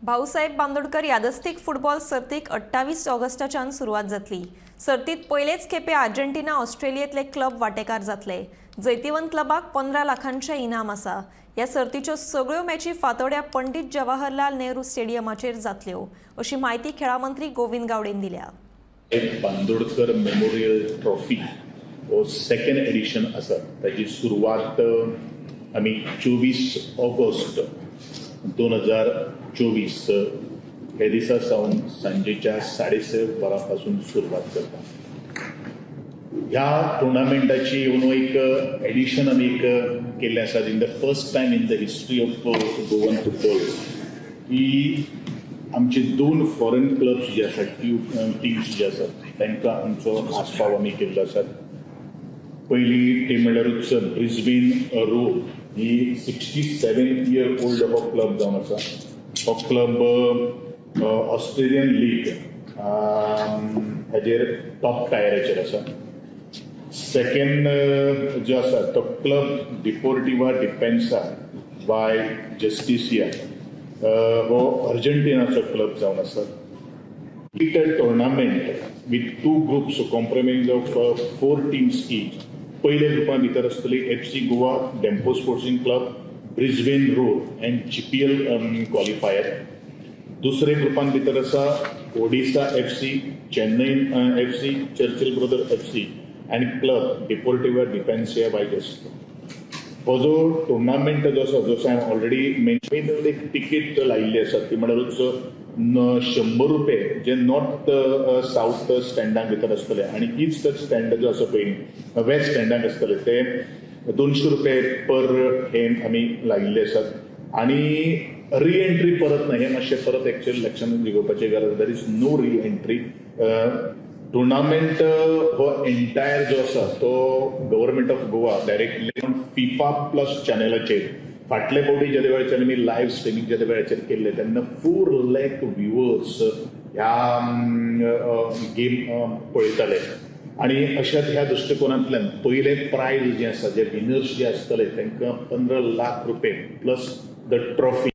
भाऊसाहेब बांदोडकर यादस्तीक फुटबॉल सर्तीक 28 ऑगस्टाच्यान सुरवात जातली। सर्तीत पयलेच खेपे अर्जेंटिना ऑस्ट्रेलियेतले क्लब वांटेकार जातले। जैतिवंत क्लबाक 15 लाखांचे इनाम आसा। या सर्तीच्यो सगळ्यो मॅची फातोड्या पंडित जवाहरलाल नेहरू स्टेडियमाचेर जातल्यो, अशी माहिती खेळा मंत्री गोविंद गावडेन दिल्या। बांदोडकर मेमोरियल ट्रॉफी हो सेकंड एडिशन आसा। ताची सुरवात आमी 24 ऑगस्ट 2024 हे दिसा सावन सांजेच्या 6:30 वरांपासून सुरवात करता। ह्या टुर्नामेंटाची एक एडिशन आमी केल्लें आसा in the first time in the history of Goan football की आमचे 2 फॉरेन क्लब्स जे आसात टीम्स जे आसात तांकां आमचो आस्पाव आमी केल्लो आसा। पयली टीम म्हणल्यारूच ब्रिस्बेन रोव्ह ही 67 इयर ओल्ड हो क्लब जावन आसा। हो क्लब ऑस्ट्रेलियन लीग हाजेर टॉप टायराचेर आसा। सेकंड जो आसा तो club Deportivo Defensa y Justicia हो अर्जेंटिनाचो क्लब जावन आसा। It tournament with 2 groups compromise of 4 teams each. पयल्या ग्रुपां भितर आसतली FC Goa, Dempo sporting club, Brisbane Roar and GPL qualifier. दुसरे ग्रुपां भितर आसा Odisha FC, Chennai FC, Churchill brother FC and club Deportivo Defensa y Justicia. हो जो टुर्नामेंट जो आसा जसो हांवें ऑलरेडी मेन्शन एक तिकेट लायिल्ली आसा ती म्हणल्यारूच 100 रुपये जे नॉर्थ साउथ स्टँडाक भितर आसतले आनी ईस्ट स्टँड जो आसा पळय वेस्ट स्टँडाक आसतले ते 200 रुपये पर हेम आमी लायिल्ले आसात। आनी री एंट्री परत ना, हे मातशें परत एक्चुअली लक्षांत घेवपाची गरज। There is no re entry. Tournament हो एंटायर जो आसा तो government of Goa directly FIFA plus चॅनलाचेर फाटले फावटी ज्या वेळाचेर आमी लायव्ह स्ट्रिमींग ज्या वेळाचेर केल्ले तेन्ना 4 लाख व्ह्युअर्स ह्या गेम पळयताले। आनी अशाच ह्या दृश्टिकोनांतल्यान पयले प्रायज जे आसा जे विनर्स जे आसतले तांकां 15 लाख रुपये प्लस द ट्रॉफी